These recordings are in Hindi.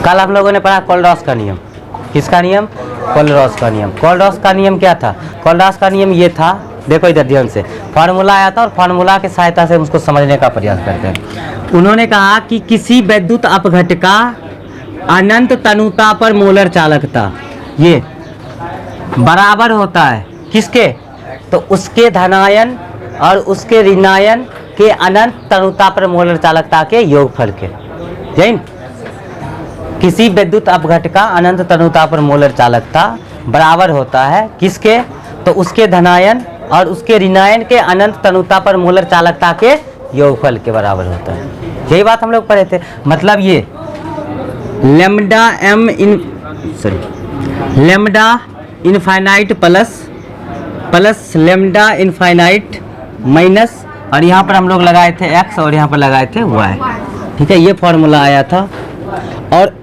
कल हम लोगों ने पढ़ा कोलरॉस का नियम। किसका नियम? कोलरॉस का नियम। कोलरॉस का नियम क्या था? कोलरॉस का नियम ये था, देखो इधर ध्यान से, फार्मूला आया था और फार्मूला की सहायता से हम उसको समझने का प्रयास करते हैं। उन्होंने कहा कि किसी वैद्युत अपघट का अनंत तनुता पर मोलर चालकता ये बराबर होता है किसके? तो उसके धनायन और उसके ऋणायन के अनंत तनुता पर मोलर चालकता के योगफल के। जैन किसी विद्युत अपघट का अनंत तनुता पर मोलर चालकता बराबर होता है किसके? तो उसके धनायन और उसके ऋणायन के अनंत तनुता पर मोलर चालकता के योगफल के बराबर होता है। यही बात हम लोग पढ़े थे। मतलब ये lambda infinite plus lambda infinite minus, और यहाँ पर हम लोग लगाए थे x और यहाँ पर लगाए थे y। ठीक है, ये फॉर्मूला आया था। और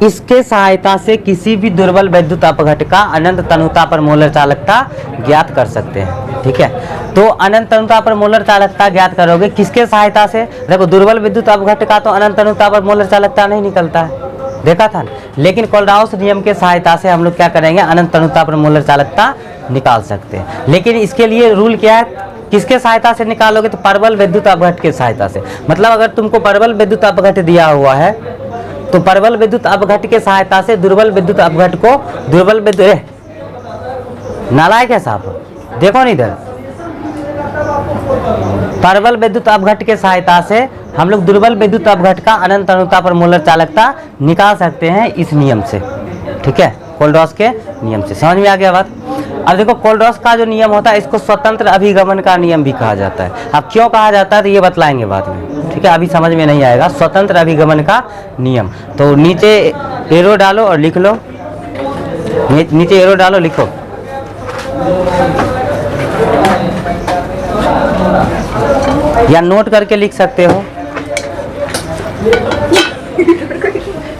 इसके सहायता से किसी भी दुर्बल वैद्युत अपघट का अनंत तनुता पर मोलर चालकता ज्ञात कर सकते हैं। ठीक है, तो अनंत तनुता पर मोलर चालकता ज्ञात करोगे किसके सहायता से? देखो दुर्बल विद्युत अपघट का तो अनंत तनुता पर मोलर चालकता नहीं निकलता है, देखा था, लेकिन कोलरॉस नियम के सहायता से हम लोग क्या करेंगे? अनंत तनुता पर मोलर चालकता निकाल सकते हैं। लेकिन इसके लिए रूल क्या है? किसके सहायता से निकालोगे? तो प्रबल विद्युत अपघट के सहायता से। मतलब अगर तुमको प्रबल विद्युत अपघट दिया हुआ है तो प्रबल विद्युत अपघट के सहायता से दुर्बल विद्युत अपघट को दुर्बल विद्युत नालायक है साहब, देखो नहीं इधर। प्रबल विद्युत अपघट के सहायता से हम लोग दुर्बल विद्युत अपघट का अनंत तनुता पर मोलर चालकता निकाल सकते हैं इस नियम से। ठीक है, कोलरॉस के नियम से। समझ में आ गया बात? अब देखो कोलरॉस का जो नियम होता है इसको स्वतंत्र अभिगमन का नियम भी कहा जाता है। अब क्यों कहा जाता है तो ये बतलाएंगे बाद में। ठीक है, अभी समझ में नहीं आएगा। स्वतंत्र अभिगमन का नियम, तो नीचे एरो डालो और लिख लो, नीचे एरो डालो लिखो। या नोट करके लिख सकते हो,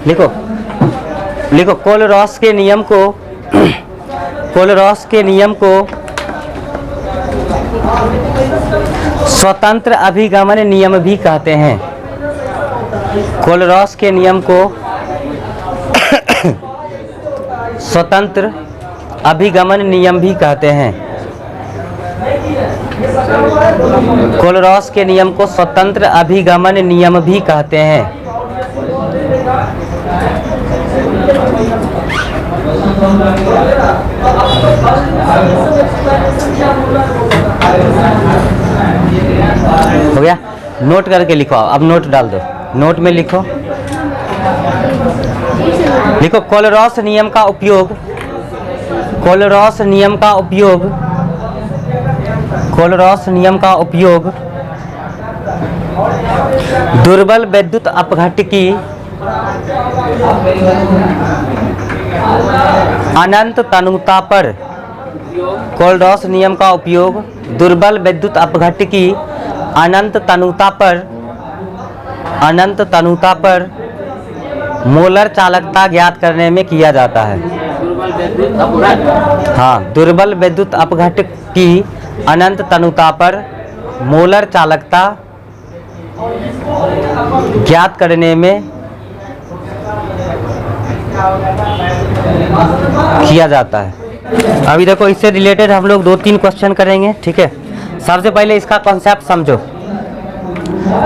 लिखो लिखो। कोलरॉस के नियम को स्वतंत्र अभिगमन नियम भी कहते हैं। कोलरॉस के नियम को स्वतंत्र अभिगमन नियम भी कहते हैं। कोलरॉस के नियम को स्वतंत्र अभिगमन नियम भी कहते हैं। हो गया? नोट करके लिखो। अब नोट डाल दो, नोट में लिखो कोलरॉस नियम का उपयोग दुर्बल विद्युत अपघट की अनंत तनुता पर, कोलरॉस नियम का उपयोग दुर्बल विद्युत अपघट की अनंत तनुता पर मोलर चालकता ज्ञात करने में किया जाता है। हाँ, दुर्बल विद्युत अपघट की अनंत तनुता पर मोलर चालकता ज्ञात करने में किया जाता है। अभी देखो इससे रिलेटेड हम लोग 2-3 क्वेश्चन करेंगे। ठीक है, सबसे पहले इसका कॉन्सेप्ट समझो।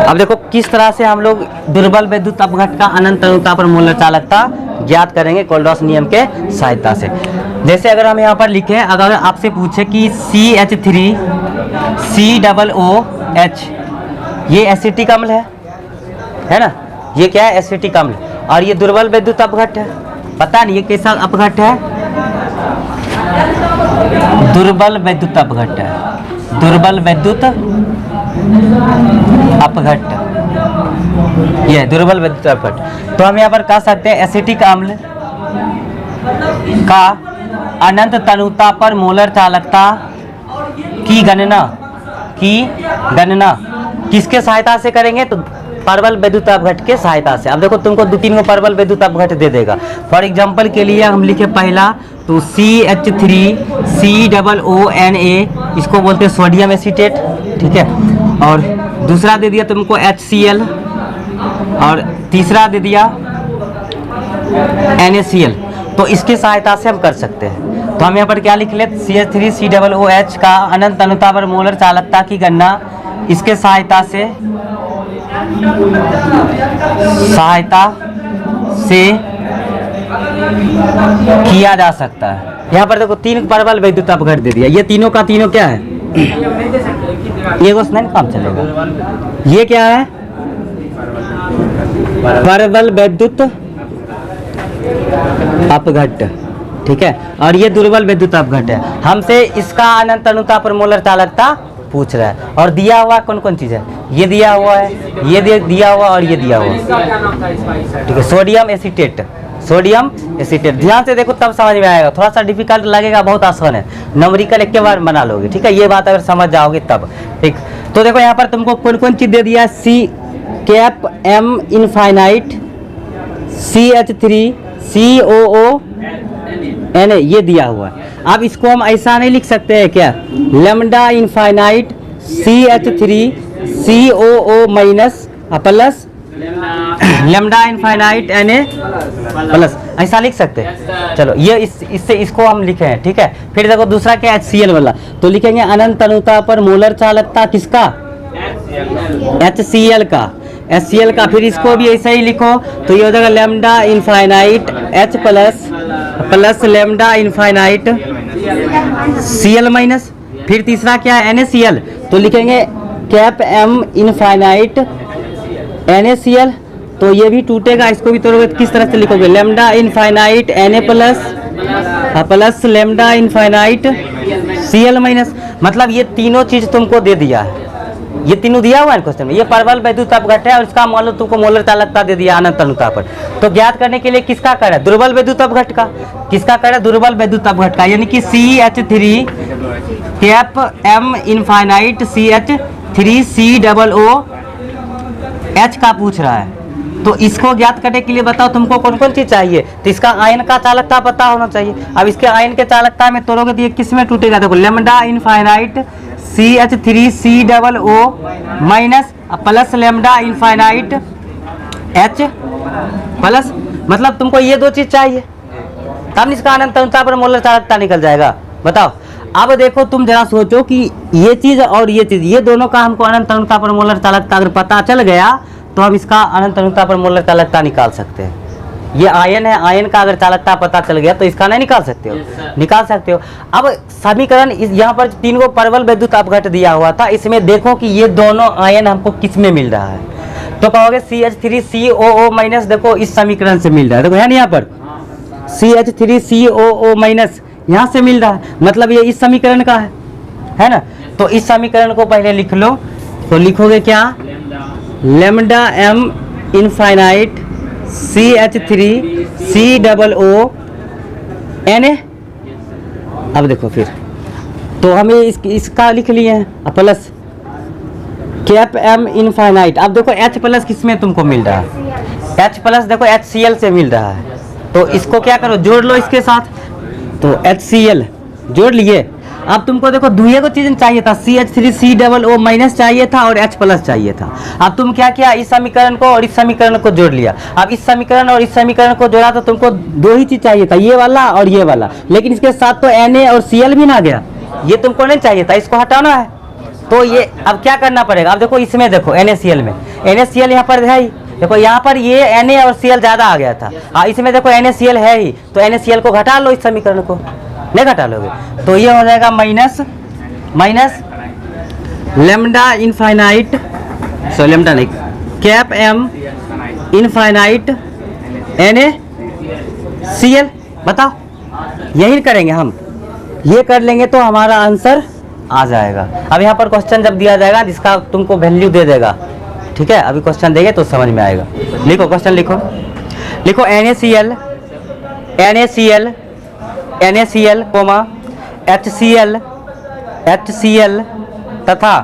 अब देखो किस तरह से हम लोग दुर्बल विद्युत अपघट का अनंत तनुता पर मोलर चालकता ज्ञात करेंगे कोलरॉस नियम के सहायता से। जैसे अगर हम यहाँ पर लिखें, अगर आपसे पूछे कि CH3 COOH ये एसिटिक अम्ल है ना? ये क्या है? एसिटिक अम्ल। और ये दुर्बल विद्युत अपघट है। पता नहीं ये कैसा अपघट है? दुर्बल विद्युत अपघट है। दुर्बल विद्युत अपघट, ये दुर्बल विद्युत अपघट। तो हम यहाँ पर कह सकते हैं एसिटिक अम्ल का अनंत तनुता पर मोलर चालकता की गणना किसके सहायता से करेंगे? तो प्रबल विद्युत अपघट के सहायता से। अब देखो तुमको 2-3 प्रबल विद्युत अपघट दे देगा। फॉर एग्जांपल के लिए हम लिखे पहला तो CH3 COONA, इसको बोलते हैं सोडियम एसीटेट। ठीक है, और दूसरा दे दिया तुमको HCl, और तीसरा दे दिया NaCl, तो इसकी सहायता से हम कर सकते हैं। तो हम यहाँ पर क्या लिख ले, CH3COOH का अनंत अनुता पर मोलर चालकता की गणना इसके सहायता से किया जा सकता है। यहाँ पर देखो 3 परवल वैद्युत अपघट दे दिया, ये तीनों का तीनों क्या है, ये नहीं काम चलेगा। ये क्या है, परवल वैद्युत अपघट, ठीक है, और ये दुर्बल वैद्युत अपघट है। हमसे इसका अनंत अनुता पर मोलर चालकता पूछ रहा है, और दिया हुआ कौन कौन चीज है, ये दिया हुआ है, ये दिया हुआ और ये दिया हुआ, ठीक है, सोडियम एसीटेट, सोडियम एसीटेट। ध्यान से देखो तब समझ में आएगा, थोड़ा सा डिफिकल्ट लगेगा, बहुत आसान है, नंबरिकल एक के बार बना लोगे, ठीक है, ये बात अगर समझ जाओगे तब, ठीक। तो देखो यहाँ पर तुमको कौन कौन चीज दे दिया, C cap M infinite CH3COO Na, ये दिया हुआ है। अब इसको हम ऐसा नहीं लिख सकते हैं क्या, lambda infinite CH3COO minus plus lambda infinite Na plus, ऐसा लिख सकते हैं। चलो ये इससे इसको हम लिखे हैं, ठीक है। फिर देखो दूसरा क्या है, HCl वाला, तो लिखेंगे अनंत अनुता पर मोलर चालकता किसका, HCl का, HCl का। फिर इसको भी ऐसा ही लिखो, तो ये हो जाएगा lambda infinite H plus lambda infinite Cl minus. फिर तीसरा क्या है, NaCl, तो लिखेंगे कैप M इनफाइनाइट NaCl, तो ये भी टूटेगा, इसको भी तोड़ोगे किस तरह से लिखोगे, lambda infinite Na plus lambda infinite Cl minus. मतलब ये तीनों चीज तुमको दे दिया है, ये तीनों दिया हुआ है क्वेश्चन में। ये परवल वैद्युत अपघट है और इसका मान लो तुमको मोलर चालकता दे दिया अनंत अनुता पर। तो ज्ञात करने के लिए किसका कर है, दुर्बल वैद्युत अपघट का, किसका कर है, दुर्बल वैद्युत अपघट का, यानी कि CH3 cap M infinite CH3COOH का पूछ रहा है। तो इसको ज्ञात करने के लिए बताओ तुमको कौन कौन चीज चाहिए, तो इसका आयन का चालकता पता होना चाहिए। अब इसके आयन के चालकता में तोड़ोगे तो ये किस में टूटेगा, देखो lambda infinite CH3COO minus plus lambda infinite H plus, मतलब तुमको ये दो चीज चाहिए, तब इसका अनंत अनुता पर मोलर चालकता निकल जाएगा। बताओ, अब देखो तुम जरा सोचो कि ये चीज और ये चीज, ये दोनों का हमको अनंत अनुता पर मोलर चालकता अगर पता चल गया तो हम इसका अनंत अनुता पर मोलर चालकता निकाल सकते हैं। ये आयन है, आयन का अगर चालकता पता चल गया तो इसका नहीं निकाल सकते हो, निकाल सकते हो। अब समीकरण यहाँ पर 3 को परवल वैद्युत अपघट दिया हुआ था, इसमें देखो कि ये दोनों आयन हमको किस में मिल रहा है, तो कहोगे CH3COO माइनस, देखो इस समीकरण से मिल रहा है, देखो है ना, यहाँ पर CH3COO माइनस यहाँ से मिल रहा है, मतलब ये इस समीकरण का है ना। तो इस समीकरण को पहले लिख लो, तो लिखोगे क्या, lambda M infinite CH3COO Na। अब देखो फिर, तो हमें इसका लिख लिए हैं प्लस कैप M इनफाइनाइट। अब देखो H प्लस किस में तुमको मिल रहा है, H प्लस देखो HCl से मिल रहा है, तो इसको क्या करो, जोड़ लो इसके साथ, तो HCl जोड़ लिए। अब तुमको देखो दुए को चीज चाहिए था, CH3COO माइनस चाहिए था और H प्लस चाहिए था। अब तुम क्या किया, इस समीकरण को और इस समीकरण को जोड़ लिया। अब इस समीकरण और इस समीकरण को जोड़ा तो तुमको दो ही चीज चाहिए था, ये वाला और ये वाला, लेकिन इसके साथ तो Na और Cl भी ना गया, ये तुमको नहीं चाहिए था, इसको हटाना है। तो ये अब क्या करना पड़ेगा, अब देखो इसमें देखो NaCl में, NaCl यहाँ पर है ही, देखो यहाँ पर ये Na और Cl ज्यादा आ गया था, इसमें देखो NaCl है ही, तो NaCl को घटा लो, इस समीकरण को नहीं घटा लोगे तो ये हो जाएगा minus lambda infinite, so lambda नहीं, कैप M इनफाइनाइट NaCl। बताओ, यही करेंगे हम, ये कर लेंगे तो हमारा आंसर आ जाएगा। अब यहाँ पर क्वेश्चन जब दिया जाएगा जिसका तुमको वैल्यू दे देगा, ठीक है, अभी क्वेश्चन देंगे तो समझ में आएगा। लिखो क्वेश्चन, लिखो NaCl कोमा HCl तथा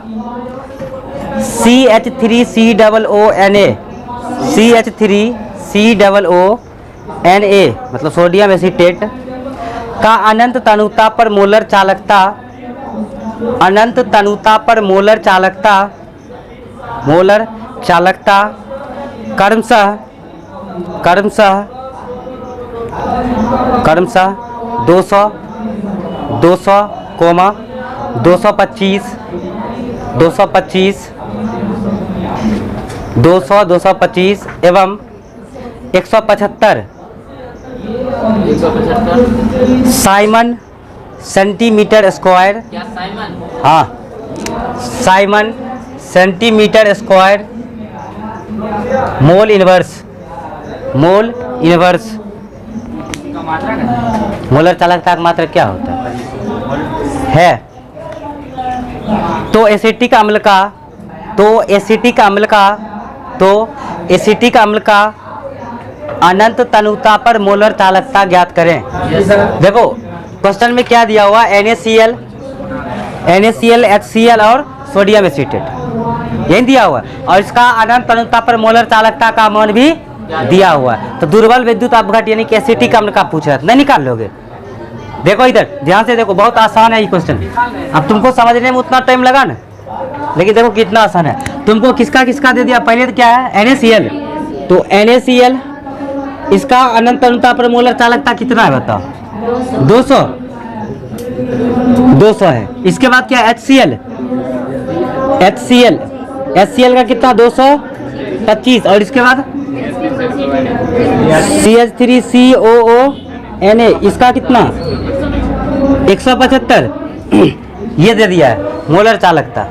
CH3COO Na मतलब सोडियम एसीटेट का अनंत तनुता पर मोलर क्रमशः क्रमशः 200, 200, 225, 225, 200, 225 एवं 175 साइमन सेंटीमीटर स्क्वायर। क्या साइमन? हाँ, Simon centimetre square mole inverse, mole inverse. Molar चालकता का मात्रा क्या होता है? तो एसिटिक अम्ल का, एसिटिक अम्ल का अनंत तनुता पर मोलर चालकता ज्ञात करें। देखो क्वेश्चन में क्या दिया हुआ, NaCl, HCl और सोडियम एसीटेट, यही दिया हुआ है। और इसका अनंत तनुता पर मोलर चालकता का मान भी दिया हुआ है। तो दुर्बल विद्युत अपघट यानी कि एसिटिक अम्ल का पूछ रहा है, नहीं निकाल लोगे। देखो इधर ध्यान से देखो, बहुत आसान है ये क्वेश्चन। अब तुमको समझने में उतना टाइम लगा ना, लेकिन देखो कितना आसान है। तुमको किसका किसका दे दिया, पहले तो क्या है NaCl, तो NaCl इसका अनंत तनुता पर मोलर चालकता कितना है बताओ? 200 है। इसके बाद क्या HCl, HCl का कितना 225, और इसके बाद CH3COO Na इसका कितना 175 ये दे दिया है मोलर चालकता।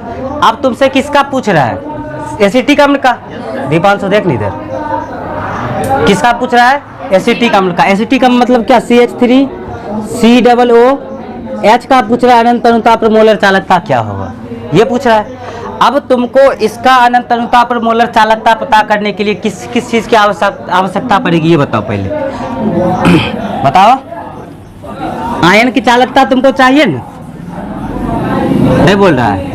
अब तुमसे किसका पूछ रहा है? एसिटिक अम्ल का। दीपांशु देख ली इधर, किसका पूछ रहा है? एसिटिक अम्ल का। एसिटिक अम्ल मतलब क्या? CH3COOH का पूछ रहा है। अनंत तनुता पर मोलर चालकता क्या होगा ये पूछ रहा है। अब तुमको इसका अनंत तनुता पर मोलर चालकता पता करने के लिए किस किस चीज़ की आवश्यकता पड़ेगी ये बताओ पहले। बताओ, आयन की चालकता तुमको चाहिए ना? नहीं बोल रहा है।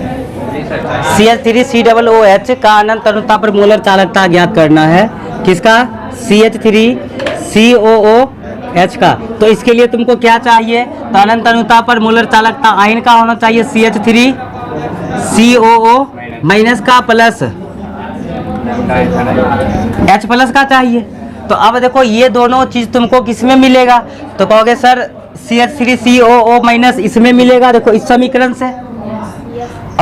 CH3COOH का अनंत तनुता पर मोलर चालकता ज्ञात करना है। किसका? CH3COOH का। तो इसके लिए तुमको क्या चाहिए? तो अनंत तनुता पर मोलर चालकता आयन का होना चाहिए CH3COO माइनस का प्लस H प्लस का चाहिए। तो अब देखो ये दोनों चीज तुमको किस में मिलेगा? तो कहोगे सर CH3COO माइनस इसमें मिलेगा, देखो इस समीकरण से।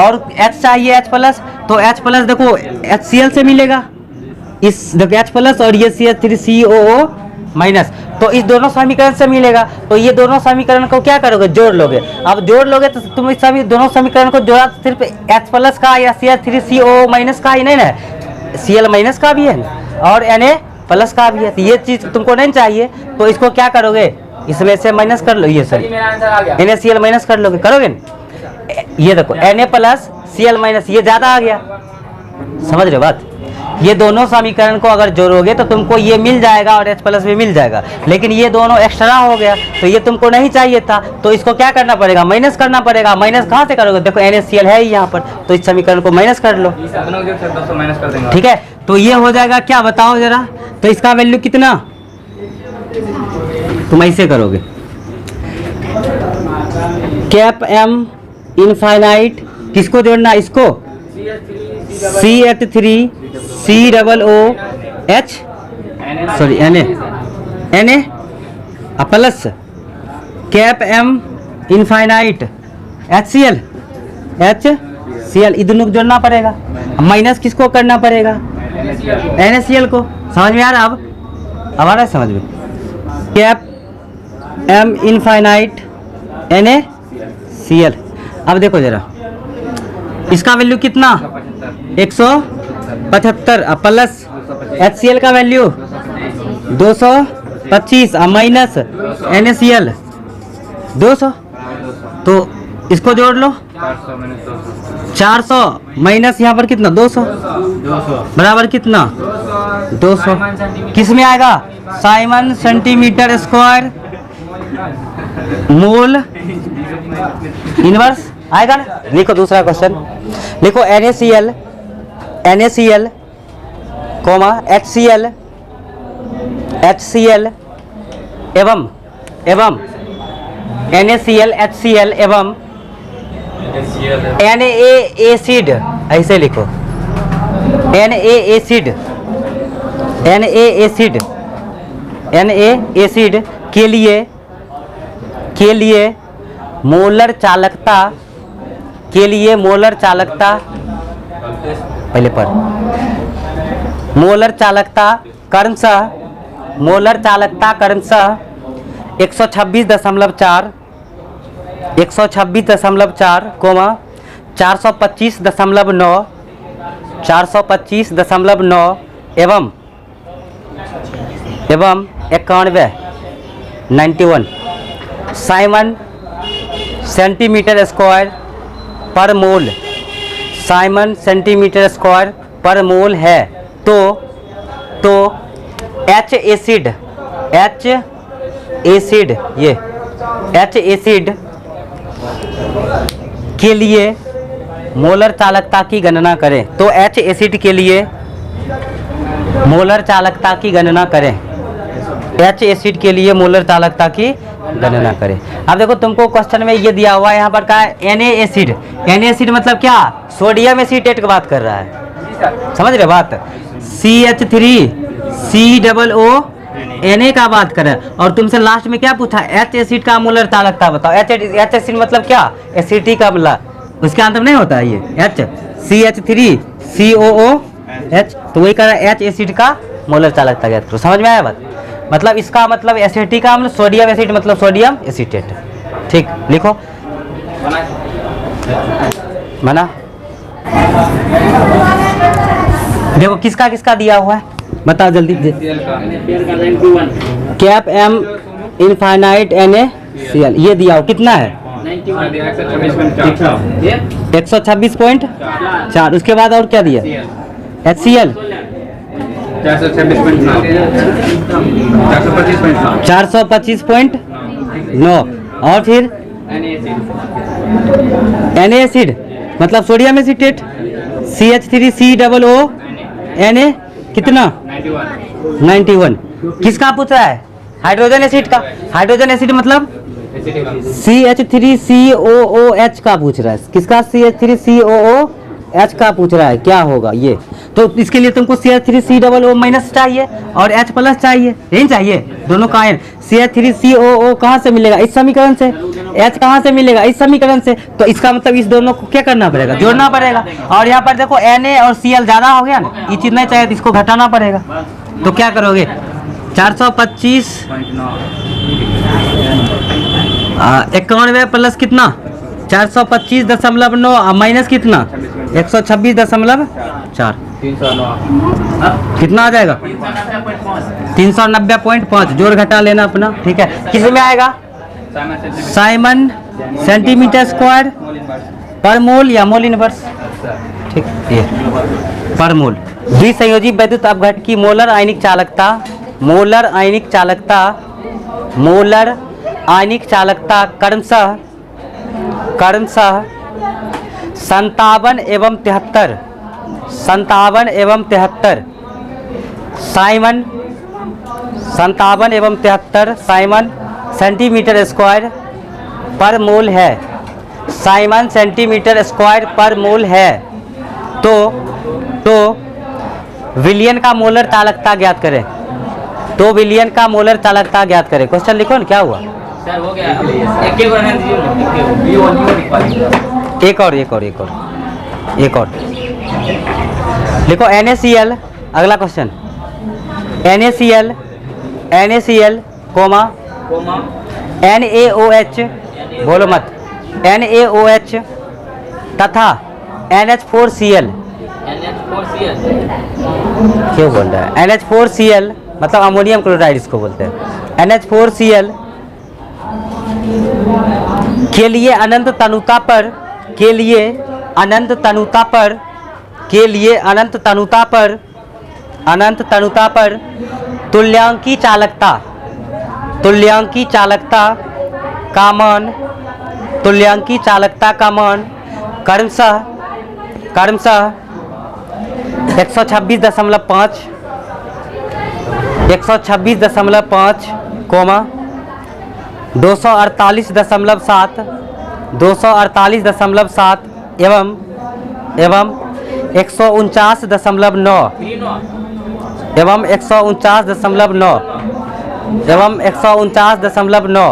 और H चाहिए H प्लस, तो H प्लस देखो HCl से मिलेगा, इस देखो H प्लस, और ये CH3COO माइनस, तो इस दोनों समीकरण से मिलेगा। तो ये दोनों समीकरण को क्या करोगे? जोड़ लोगे। अब जोड़ लोगे तो तुम इस सभी दोनों समीकरण को जोड़ा सिर्फ H प्लस का या CH3COO माइनस का ही नहीं ना, Cl माइनस का भी है ना, और Na प्लस का भी है। तो ये चीज तुमको नहीं चाहिए, तो इसको क्या करोगे? इसमें से माइनस कर लो, ये सर NaCl माइनस कर लोगे, करोगे ना? ये देखो Na प्लस Cl माइनस, ये ज्यादा आ गया, समझ रहे हो बात? ये दोनों समीकरण को अगर जोड़ोगे तो तुमको ये मिल जाएगा और H प्लस भी मिल जाएगा, लेकिन ये दोनों एक्स्ट्रा हो गया, तो ये तुमको नहीं चाहिए था। तो इसको क्या करना पड़ेगा? माइनस करना पड़ेगा। माइनस कहाँ से करोगे? देखो NaCl है यहाँ पर, तो इस समीकरण को माइनस कर लो, ठीक है। तो ये हो जाएगा क्या बताओ जरा? तो इसका वैल्यू कितना? तुम ऐसे करोगे, कैप M इनफाइनाइट, किसको जोड़ना? इसको CH3COOH sorry Na plus cap M infinite HCl, ये दोनों को जोड़ना पड़ेगा। माइनस किसको करना पड़ेगा? NaCl को। समझ में आ रहा? अब आ रहा है समझ में? Cap M infinite NaCl। अब देखो जरा, इसका वैल्यू कितना? 175 प्लस HCl का वैल्यू 225 माइनस NaCl 200, तो इसको जोड़ लो। 400 माइनस यहाँ पर कितना? 200 बराबर कितना? 200। किस में आएगा? Simon centimetre square mole inverse आएगा ना। लिखो दूसरा क्वेश्चन, लिखो NaCl कोमा HCl एवं NaCl HCl एवं Na एसिड, ऐसे लिखो Na एसिड Na एसिड के लिए मोलर चालकता पहले पर मोलर चालकता क्रमशः 126.4 कोमा 425.9 एवं 91 साइमन सेंटीमीटर स्क्वायर पर मोल है। तो H एसिड के लिए मोलर चालकता की गणना करें। तो H एसिड के लिए मोलर चालकता की गणना करें। H एसिड के लिए मोलर चालकता की गणना करें। अब देखो तुमको क्वेश्चन में ये दिया हुआ है, यहाँ पर कहा है Na एसिड मतलब क्या? सोडियम एसीटेट की बात कर रहा है, समझ रहे बात? CH3COO Na का बात करें। और तुमसे लास्ट में क्या पूछा? H एसिड का मोलर चालकता बताओ। H एसिड मतलब क्या? एसिडिक अम्ल, उसके अंत में नहीं होता है ये H, CH3COOH, तो वही कह रहा है H एसिड का मोलर चालकता ज्ञात करो। समझ में आया बात? मतलब इसका मतलब एसिटिक अम्ल, सोडियम एसिड मतलब सोडियम एसीटेट। ठीक, लिखो मना। देखो किसका किसका दिया हुआ है, बताओ जल्दी। कैप M इनफाइनाइट NaCl ये दिया हो, कितना है? 126.4। उसके बाद और क्या दिया? HCl 425.9 और फिर Na एसिड मतलब सोडियम एसीटेट CH3COO Na कितना? 91। किसका पूछ रहा है? हाइड्रोजन एसिड का। हाइड्रोजन एसिड मतलब CH3COOH का पूछ रहा है। किसका? CH3COOH का पूछ रहा है, क्या होगा ये? तो इसके लिए तुमको CH3COO माइनस चाहिए और H प्लस चाहिए, यही चाहिए दोनों का आयन। CH3COO कहाँ से मिलेगा? इस समीकरण से। H कहाँ से मिलेगा? इस समीकरण से। तो इसका मतलब इस दोनों को क्या करना पड़ेगा? जोड़ना पड़ेगा। और यहाँ पर देखो Na और Cl ज़्यादा हो गया ना, ये चीज़ नहीं चाहिए तो इसको घटाना पड़ेगा। तो क्या करोगे? 425 प्लस कितना? 425.9 माइनस कितना? 126.4 कितना आ जाएगा? 390.5। जोड़ घटा लेना अपना, ठीक है। किस में आएगा? साइमन सेंटीमीटर स्क्वायर पर मोल या मोल इनवर्स, ठीक ये पर मोल। द्विसंयोजी वैद्युत अपघट की मोलर आयनिक क्रमशः 57 एवं 73 साइमन सेंटीमीटर स्क्वायर पर मोल है। साइमन सेंटीमीटर स्क्वायर पर मोल है। तो विलियन का मोलर चालकता ज्ञात करें। तो विलियन का मोलर चालकता ज्ञात करें। क्वेश्चन लिखो ना, क्या हुआ? सर हो गया। एक और लिखो NaCl। अगला क्वेश्चन NaCl कोमा NaOH, बोलो मत, NaOH तथा NH4Cl। क्यों बोल रहा है? NH4Cl मतलब अमोनियम क्लोराइड इसको बोलते हैं। NH4Cl के लिए अनंत तनुता पर तुल्यांकी चालकता का मान क्रमशः 126.5 कोमा 248.7 एवं 149.9 एवं 149.9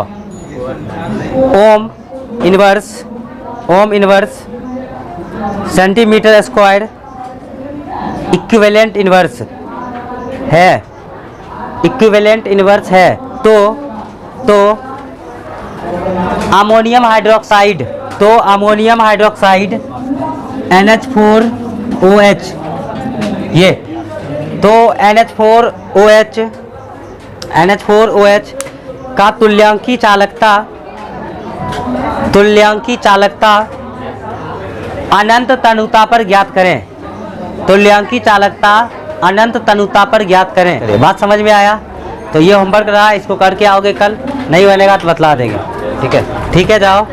ohm inverse centimetre square equivalent inverse है। तो अमोनियम हाइड्रोक्साइड NH4OH ये तो NH4OH का तुल्यांकी चालकता अनंत तनुता पर ज्ञात करें। बात समझ में आया? तो ये होमवर्क रहा, इसको करके आओगे कल, नहीं बनेगा तो बतला देंगे। ठीक है जाओ।